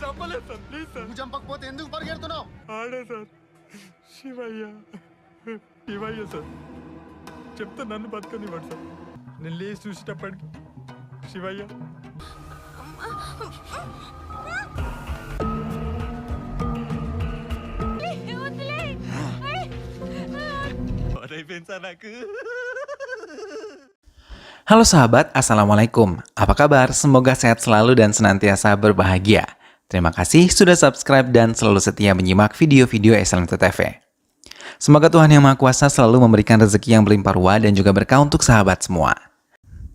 చంపలేదు sir, please sir. నువ్వు చంపకపోతే ఎందుకు పరిగెడుతున్నావు? ఆడే సార్, శివయ్య శివయ్య సార్ చెప్తే నన్ను బతకనివ్వండి సార్. నేను లేచి చూసేటప్పటికి శివయ్య అయిపోయింది సార్ నాకు. Halo sahabat, Assalamualaikum. Apa kabar? Semoga sehat selalu dan senantiasa berbahagia. Terima kasih sudah subscribe dan selalu setia menyimak video-video Excellent TV. Semoga Tuhan Yang Maha Kuasa selalu memberikan rezeki yang berlimpah ruah dan juga berkah untuk sahabat semua.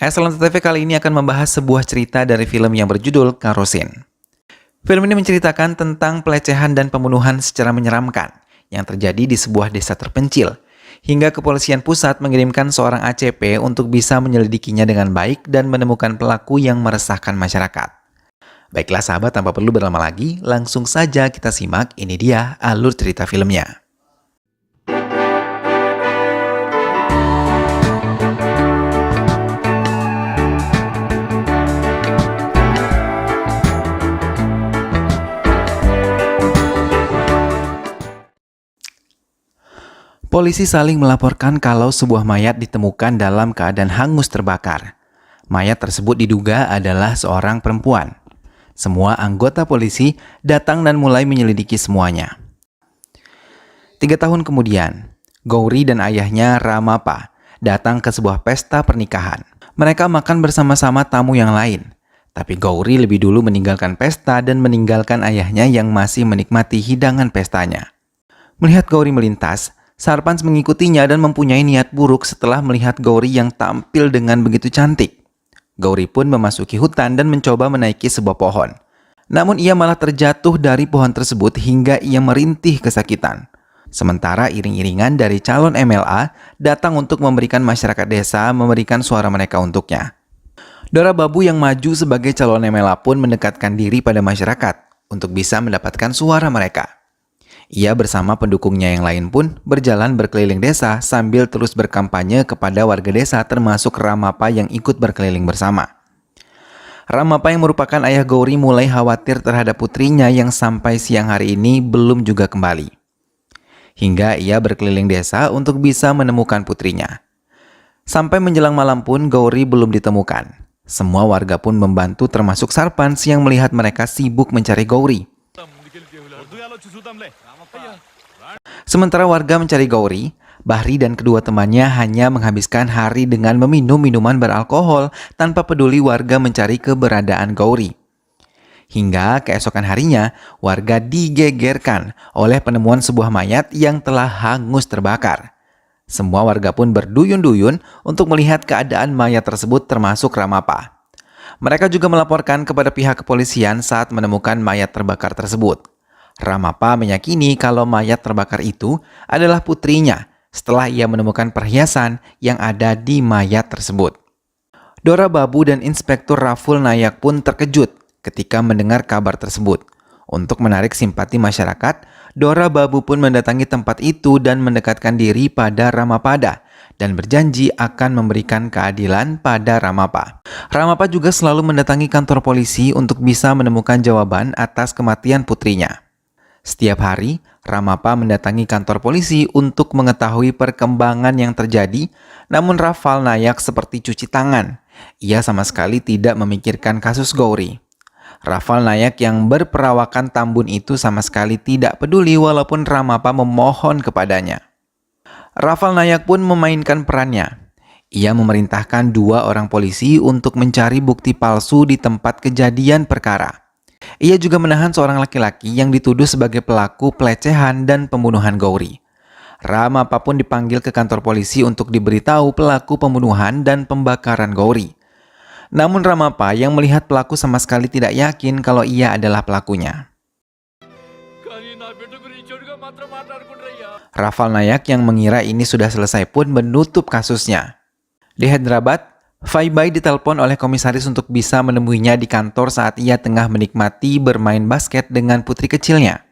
Excellent TV kali ini akan membahas sebuah cerita dari film yang berjudul Karosin. Film ini menceritakan tentang pelecehan dan pembunuhan secara menyeramkan yang terjadi di sebuah desa terpencil, hingga kepolisian pusat mengirimkan seorang ACP untuk bisa menyelidikinya dengan baik dan menemukan pelaku yang meresahkan masyarakat. Baiklah sahabat, tanpa perlu berlama lagi, langsung saja kita simak. Ini dia alur cerita filmnya. Polisi saling melaporkan kalau sebuah mayat ditemukan dalam keadaan hangus terbakar. Mayat tersebut diduga adalah seorang perempuan. Semua anggota polisi datang dan mulai menyelidiki semuanya. 3 tahun kemudian, Gauri dan ayahnya Ramapa datang ke sebuah pesta pernikahan. Mereka makan bersama-sama tamu yang lain. Tapi Gauri lebih dulu meninggalkan pesta dan meninggalkan ayahnya yang masih menikmati hidangan pestanya. Melihat Gauri melintas, Sarpans mengikutinya dan mempunyai niat buruk setelah melihat Gauri yang tampil dengan begitu cantik. Gauri pun memasuki hutan dan mencoba menaiki sebuah pohon. Namun ia malah terjatuh dari pohon tersebut hingga ia merintih kesakitan. Sementara iring-iringan dari calon MLA datang untuk memberikan masyarakat desa memberikan suara mereka untuknya. Dora Babu yang maju sebagai calon MLA pun mendekatkan diri pada masyarakat untuk bisa mendapatkan suara mereka. Ia bersama pendukungnya yang lain pun berjalan berkeliling desa sambil terus berkampanye kepada warga desa termasuk Ramapa yang ikut berkeliling bersama. Ramapa yang merupakan ayah Gauri mulai khawatir terhadap putrinya yang sampai siang hari ini belum juga kembali. Hingga ia berkeliling desa untuk bisa menemukan putrinya. Sampai menjelang malam pun Gauri belum ditemukan. Semua warga pun membantu termasuk Sarpans yang melihat mereka sibuk mencari Gauri. Sementara warga mencari Gauri, Bahri dan kedua temannya hanya menghabiskan hari dengan meminum minuman beralkohol tanpa peduli warga mencari keberadaan Gauri. Hingga keesokan harinya, warga digegerkan oleh penemuan sebuah mayat yang telah hangus terbakar. Semua warga pun berduyun-duyun untuk melihat keadaan mayat tersebut termasuk Ramapa. Mereka juga melaporkan kepada pihak kepolisian saat menemukan mayat terbakar tersebut. Ramapa meyakini kalau mayat terbakar itu adalah putrinya setelah ia menemukan perhiasan yang ada di mayat tersebut. Dora Babu dan Inspektur Raful Nayak pun terkejut ketika mendengar kabar tersebut. Untuk menarik simpati masyarakat, Dora Babu pun mendatangi tempat itu dan mendekatkan diri pada Ramapada dan berjanji akan memberikan keadilan pada Ramapa. Ramapa juga selalu mendatangi kantor polisi untuk bisa menemukan jawaban atas kematian putrinya. Setiap hari, Ramapa mendatangi kantor polisi untuk mengetahui perkembangan yang terjadi, namun Rafal Nayak seperti cuci tangan. Ia sama sekali tidak memikirkan kasus Gauri. Rafal Nayak yang berperawakan Tambun itu sama sekali tidak peduli walaupun Ramapa memohon kepadanya. Rafal Nayak pun memainkan perannya. Ia memerintahkan 2 orang polisi untuk mencari bukti palsu di tempat kejadian perkara. Ia juga menahan seorang laki-laki yang dituduh sebagai pelaku pelecehan dan pembunuhan Gauri. Ramapa pun dipanggil ke kantor polisi untuk diberitahu pelaku pembunuhan dan pembakaran Gauri. Namun Ramapa yang melihat pelaku sama sekali tidak yakin kalau ia adalah pelakunya. Rafal Nayak yang mengira ini sudah selesai pun menutup kasusnya. Di Hyderabad, Faibai ditelepon oleh komisaris untuk bisa menemuinya di kantor saat ia tengah menikmati bermain basket dengan putri kecilnya.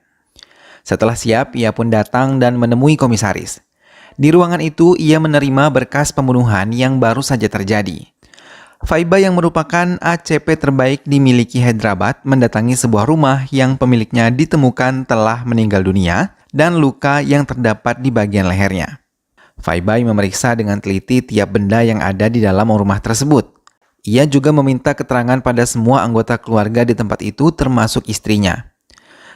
Setelah siap, ia pun datang dan menemui komisaris. Di ruangan itu, ia menerima berkas pembunuhan yang baru saja terjadi. Faiba yang merupakan ACP terbaik dimiliki Hyderabad mendatangi sebuah rumah yang pemiliknya ditemukan telah meninggal dunia dan luka yang terdapat di bagian lehernya. Faiba memeriksa dengan teliti tiap benda yang ada di dalam rumah tersebut. Ia juga meminta keterangan pada semua anggota keluarga di tempat itu termasuk istrinya.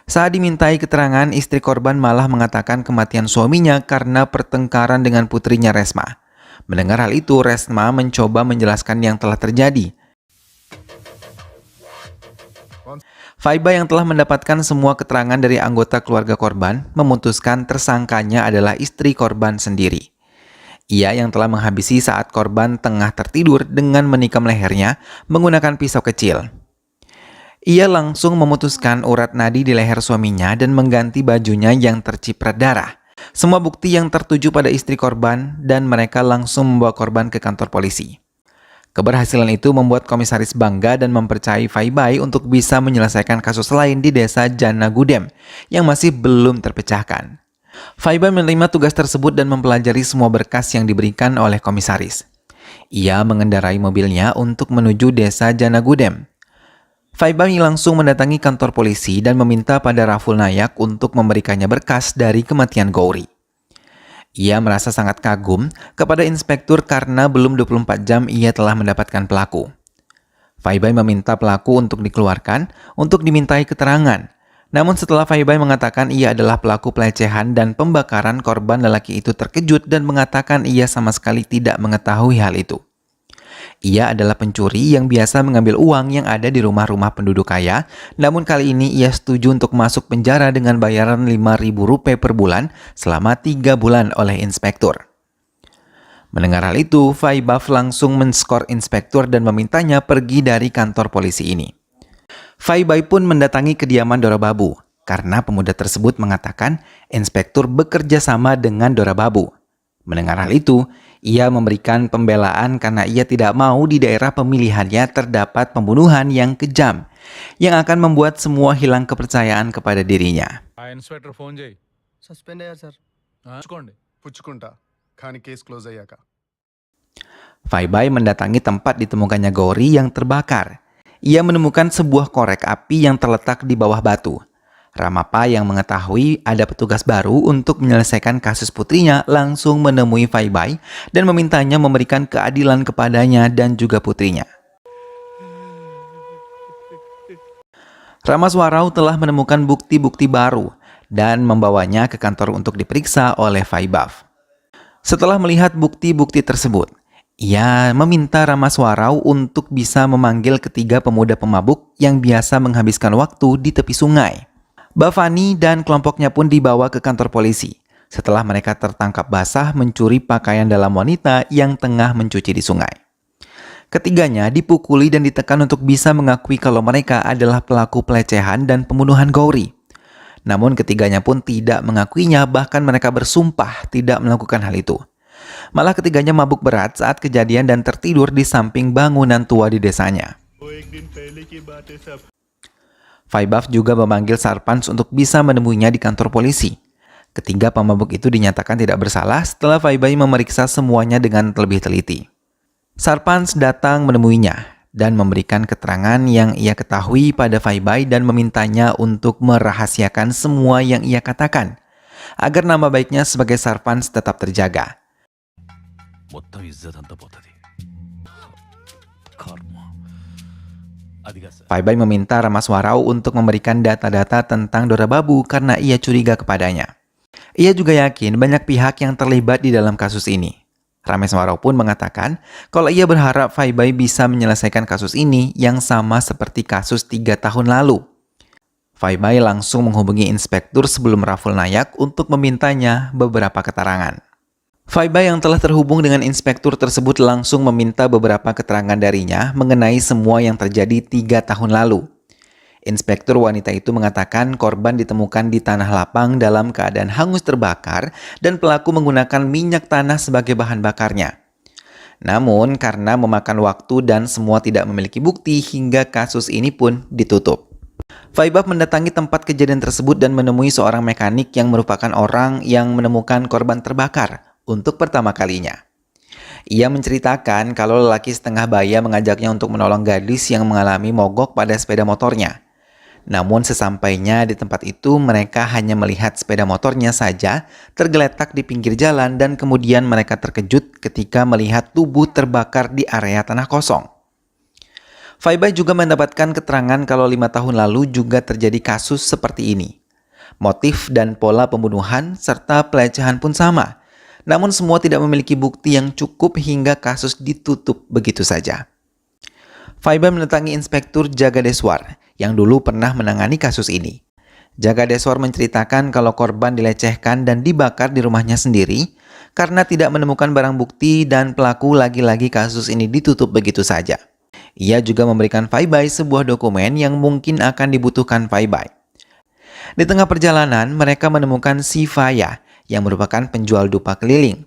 Saat dimintai keterangan, istri korban malah mengatakan kematian suaminya karena pertengkaran dengan putrinya Resma. Mendengar hal itu, Resma mencoba menjelaskan yang telah terjadi. Faiba yang telah mendapatkan semua keterangan dari anggota keluarga korban memutuskan tersangkanya adalah istri korban sendiri. Ia yang telah menghabisi saat korban tengah tertidur dengan menikam lehernya menggunakan pisau kecil. Ia langsung memutuskan urat nadi di leher suaminya dan mengganti bajunya yang terciprat darah. Semua bukti yang tertuju pada istri korban dan mereka langsung membawa korban ke kantor polisi. Keberhasilan itu membuat komisaris bangga dan mempercayai Faibai untuk bisa menyelesaikan kasus lain di desa Janagudem yang masih belum terpecahkan. Faibai menerima tugas tersebut dan mempelajari semua berkas yang diberikan oleh komisaris. Ia mengendarai mobilnya untuk menuju desa Janagudem. Faibai langsung mendatangi kantor polisi dan meminta pada Raful Nayak untuk memberikannya berkas dari kematian Gauri. Ia merasa sangat kagum kepada inspektur karena belum 24 jam ia telah mendapatkan pelaku. Faibai meminta pelaku untuk dikeluarkan untuk dimintai keterangan. Namun setelah Faibai mengatakan ia adalah pelaku pelecehan dan pembakaran, korban lelaki itu terkejut dan mengatakan ia sama sekali tidak mengetahui hal itu. Ia adalah pencuri yang biasa mengambil uang yang ada di rumah-rumah penduduk kaya, namun kali ini ia setuju untuk masuk penjara dengan bayaran Rp5.000 per bulan selama 3 bulan oleh inspektur. Mendengar hal itu, Faibaf langsung menskor inspektur dan memintanya pergi dari kantor polisi ini. Faibai pun mendatangi kediaman Dora Babu, karena pemuda tersebut mengatakan inspektur bekerja sama dengan Dora Babu. Mendengar hal itu, ia memberikan pembelaan karena ia tidak mau di daerah pemilihannya terdapat pembunuhan yang kejam yang akan membuat semua hilang kepercayaan kepada dirinya. Inspector phone చేయి. సస్పెండ్ అయ్యారు సార్. పుచ్చుకోండి. పుచ్చుకుంటా కానీ case close అయ్యాక. Faibai mendatangi tempat ditemukannya Gauri yang terbakar. Ia menemukan sebuah korek api yang terletak di bawah batu. Ramapa yang mengetahui ada petugas baru untuk menyelesaikan kasus putrinya langsung menemui Faibai dan memintanya memberikan keadilan kepadanya dan juga putrinya. Ramaswarau telah menemukan bukti-bukti baru dan membawanya ke kantor untuk diperiksa oleh Faibaf. Setelah melihat bukti-bukti tersebut, ia meminta Ramaswarau untuk bisa memanggil ketiga pemuda pemabuk yang biasa menghabiskan waktu di tepi sungai. Bafani dan kelompoknya pun dibawa ke kantor polisi setelah mereka tertangkap basah mencuri pakaian dalam wanita yang tengah mencuci di sungai. Ketiganya dipukuli dan ditekan untuk bisa mengakui kalau mereka adalah pelaku pelecehan dan pembunuhan Gauri. Namun ketiganya pun tidak mengakuinya, bahkan mereka bersumpah tidak melakukan hal itu. Malah ketiganya mabuk berat saat kejadian dan tertidur di samping bangunan tua di desanya. Faibaf juga memanggil Sarpans untuk bisa menemuinya di kantor polisi. Ketiga pemabuk itu dinyatakan tidak bersalah setelah Faibai memeriksa semuanya dengan lebih teliti. Sarpans datang menemuinya dan memberikan keterangan yang ia ketahui pada Faibai dan memintanya untuk merahasiakan semua yang ia katakan, agar nama baiknya sebagai Sarpans tetap terjaga. Faibai meminta Ramaswarau untuk memberikan data-data tentang Dora Babu karena ia curiga kepadanya. Ia juga yakin banyak pihak yang terlibat di dalam kasus ini. Ramaswarau pun mengatakan kalau ia berharap Faibai bisa menyelesaikan kasus ini yang sama seperti kasus 3 tahun lalu. Faibai langsung menghubungi inspektur sebelum Raful Nayak untuk memintanya beberapa keterangan. Faibai yang telah terhubung dengan inspektur tersebut langsung meminta beberapa keterangan darinya mengenai semua yang terjadi 3 tahun lalu. Inspektur wanita itu mengatakan korban ditemukan di tanah lapang dalam keadaan hangus terbakar dan pelaku menggunakan minyak tanah sebagai bahan bakarnya. Namun karena memakan waktu dan semua tidak memiliki bukti hingga kasus ini pun ditutup. Faibab mendatangi tempat kejadian tersebut dan menemui seorang mekanik yang merupakan orang yang menemukan korban terbakar untuk pertama kalinya. Ia menceritakan kalau lelaki setengah baya mengajaknya untuk menolong gadis yang mengalami mogok pada sepeda motornya. Namun sesampainya di tempat itu mereka hanya melihat sepeda motornya saja tergeletak di pinggir jalan dan kemudian mereka terkejut ketika melihat tubuh terbakar di area tanah kosong. Faibai juga mendapatkan keterangan kalau 5 tahun lalu juga terjadi kasus seperti ini. Motif dan pola pembunuhan serta pelecehan pun sama. Namun semua tidak memiliki bukti yang cukup hingga kasus ditutup begitu saja. Faibai mendatangi Inspektur Jagadeswar yang dulu pernah menangani kasus ini. Jagadeswar menceritakan kalau korban dilecehkan dan dibakar di rumahnya sendiri karena tidak menemukan barang bukti dan pelaku lagi-lagi kasus ini ditutup begitu saja. Ia juga memberikan Faibai sebuah dokumen yang mungkin akan dibutuhkan Faibai. Di tengah perjalanan, mereka menemukan si Faya yang merupakan penjual dupa keliling.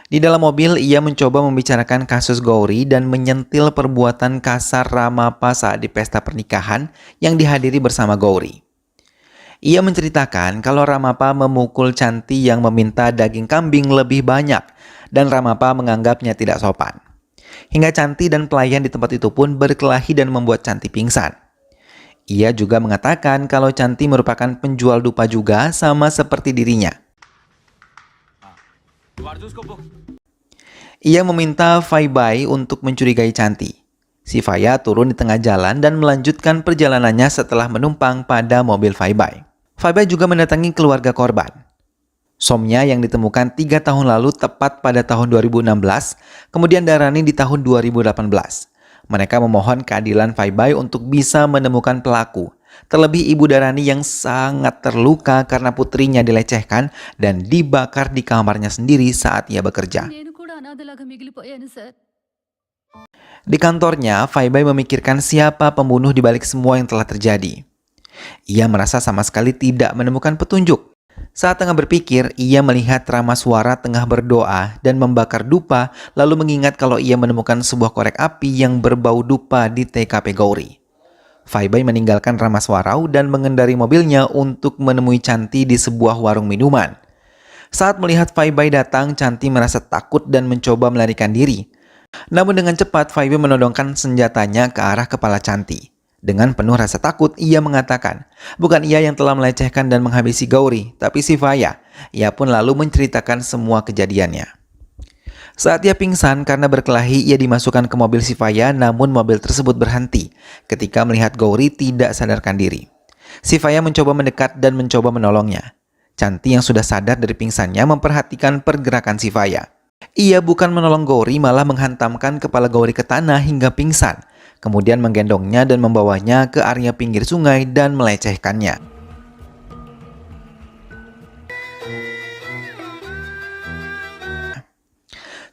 Di dalam mobil, ia mencoba membicarakan kasus Gauri dan menyentil perbuatan kasar Ramapa saat di pesta pernikahan yang dihadiri bersama Gauri. Ia menceritakan kalau Ramapa memukul Chanti yang meminta daging kambing lebih banyak dan Ramapa menganggapnya tidak sopan. Hingga Chanti dan pelayan di tempat itu pun berkelahi dan membuat Chanti pingsan. Ia juga mengatakan kalau Chanti merupakan penjual dupa juga sama seperti dirinya. Ia meminta Faibai untuk mencurigai Chanti. Si Faya turun di tengah jalan dan melanjutkan perjalanannya setelah menumpang pada mobil Faibai. Faibai juga mendatangi keluarga korban. Somnya yang ditemukan 3 tahun lalu tepat pada tahun 2016, kemudian Darani di tahun 2018. Mereka memohon keadilan Faibai untuk bisa menemukan pelaku. Terlebih ibu Darani yang sangat terluka karena putrinya dilecehkan dan dibakar di kamarnya sendiri saat ia bekerja. Di kantornya, Faibai memikirkan siapa pembunuh di balik semua yang telah terjadi. Ia merasa sama sekali tidak menemukan petunjuk. Saat tengah berpikir, ia melihat Ramaswara tengah berdoa dan membakar dupa, lalu mengingat kalau ia menemukan sebuah korek api yang berbau dupa di TKP Gauri. Faibai meninggalkan Ramaswarau dan mengendari mobilnya untuk menemui Chanti di sebuah warung minuman. Saat melihat Faibai datang, Chanti merasa takut dan mencoba melarikan diri. Namun dengan cepat, Faibai menodongkan senjatanya ke arah kepala Chanti. Dengan penuh rasa takut, ia mengatakan, bukan ia yang telah melecehkan dan menghabisi Gauri, tapi si Faya. Ia pun lalu menceritakan semua kejadiannya. Saat ia pingsan karena berkelahi, ia dimasukkan ke mobil si Faya, namun mobil tersebut berhenti ketika melihat Gauri tidak sadarkan diri. Si Faya mencoba mendekat dan mencoba menolongnya. Chanti yang sudah sadar dari pingsannya memperhatikan pergerakan si Faya. Ia bukan menolong Gauri, malah menghantamkan kepala Gauri ke tanah hingga pingsan. Kemudian menggendongnya dan membawanya ke area pinggir sungai dan melecehkannya.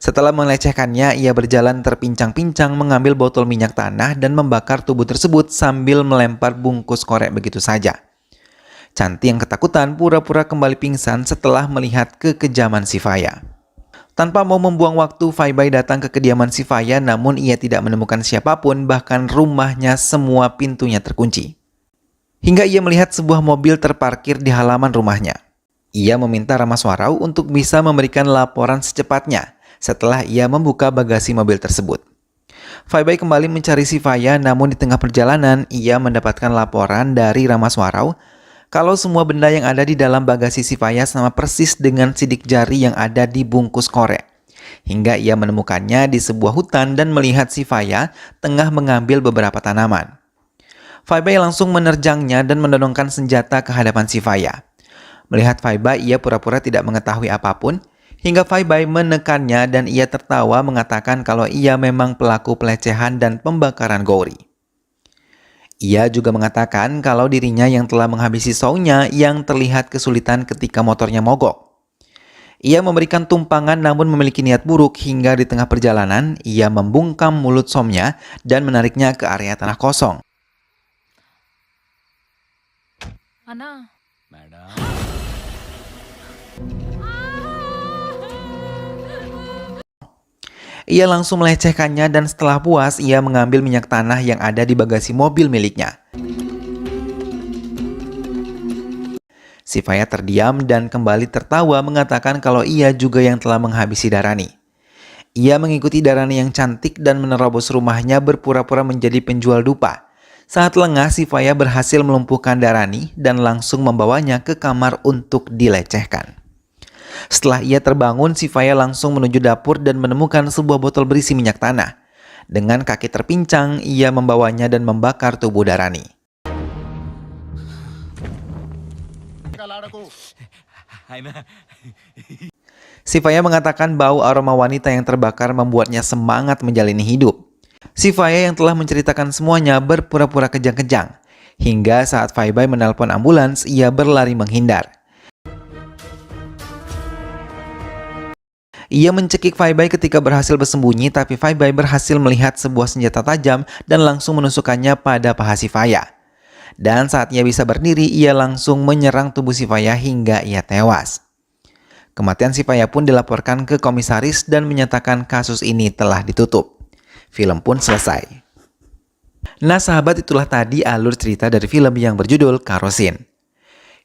Setelah melecehkannya, ia berjalan terpincang-pincang mengambil botol minyak tanah dan membakar tubuh tersebut sambil melempar bungkus korek begitu saja. Chanti yang ketakutan pura-pura kembali pingsan setelah melihat kekejaman si Faya. Tanpa mau membuang waktu, Faibai datang ke kediaman si Faya, namun ia tidak menemukan siapapun, bahkan rumahnya semua pintunya terkunci. Hingga ia melihat sebuah mobil terparkir di halaman rumahnya. Ia meminta Ramaswarau untuk bisa memberikan laporan secepatnya setelah ia membuka bagasi mobil tersebut. Faibai kembali mencari si Faya, namun di tengah perjalanan ia mendapatkan laporan dari Ramaswarau kalau semua benda yang ada di dalam bagasi si Faya sama persis dengan sidik jari yang ada di bungkus korek. Hingga ia menemukannya di sebuah hutan dan melihat si Faya tengah mengambil beberapa tanaman. Faibai langsung menerjangnya dan menodongkan senjata ke hadapan si Faya. Melihat Faibai, ia pura-pura tidak mengetahui apapun, hingga Faibai menekannya dan ia tertawa mengatakan kalau ia memang pelaku pelecehan dan pembakaran Gauri. Ia juga mengatakan kalau dirinya yang telah menghabisi Sounya yang terlihat kesulitan ketika motornya mogok. Ia memberikan tumpangan namun memiliki niat buruk hingga di tengah perjalanan ia membungkam mulut Somnya dan menariknya ke area tanah kosong. Ana. Ia langsung melecehkannya dan setelah puas ia mengambil minyak tanah yang ada di bagasi mobil miliknya. Si Faya terdiam dan kembali tertawa mengatakan kalau ia juga yang telah menghabisi Darani. Ia mengikuti Dharani yang cantik dan menerobos rumahnya berpura-pura menjadi penjual dupa. Saat lengah, Sivaya berhasil melumpuhkan Dharani dan langsung membawanya ke kamar untuk dilecehkan. Setelah ia terbangun, Sivaya langsung menuju dapur dan menemukan sebuah botol berisi minyak tanah. Dengan kaki terpincang, ia membawanya dan membakar tubuh Dharani. Sivaya mengatakan bau aroma wanita yang terbakar membuatnya semangat menjalani hidup. Sivaya yang telah menceritakan semuanya berpura-pura kejang-kejang. Hingga saat Faibai menelpon ambulans, ia berlari menghindar. Ia mencekik Faibai ketika berhasil bersembunyi, tapi Faibai berhasil melihat sebuah senjata tajam dan langsung menusukkannya pada paha Sivaya. Dan saat ia bisa berdiri, ia langsung menyerang tubuh Sivaya hingga ia tewas. Kematian Sivaya pun dilaporkan ke komisaris dan menyatakan kasus ini telah ditutup. Film pun selesai. Nah sahabat, itulah tadi alur cerita dari film yang berjudul Karosin.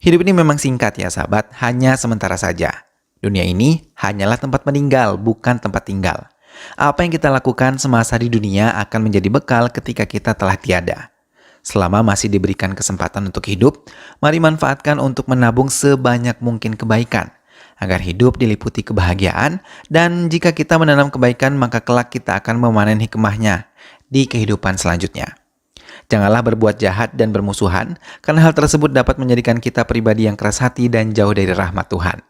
Hidup ini memang singkat ya sahabat, hanya sementara saja. Dunia ini hanyalah tempat meninggal, bukan tempat tinggal. Apa yang kita lakukan semasa di dunia akan menjadi bekal ketika kita telah tiada. Selama masih diberikan kesempatan untuk hidup, mari manfaatkan untuk menabung sebanyak mungkin kebaikan, agar hidup diliputi kebahagiaan, dan jika kita menanam kebaikan maka kelak kita akan memanen hikmahnya di kehidupan selanjutnya. Janganlah berbuat jahat dan bermusuhan, karena hal tersebut dapat menjadikan kita pribadi yang keras hati dan jauh dari rahmat Tuhan.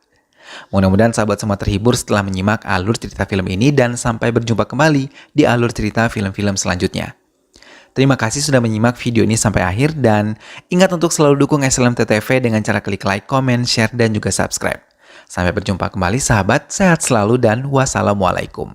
Mudah-mudahan sahabat semua terhibur setelah menyimak alur cerita film ini, dan sampai berjumpa kembali di alur cerita film-film selanjutnya. Terima kasih sudah menyimak video ini sampai akhir, dan ingat untuk selalu dukung SLMT TV dengan cara klik like, comment, share, dan juga subscribe. Sampai berjumpa kembali sahabat, sehat selalu dan wassalamualaikum.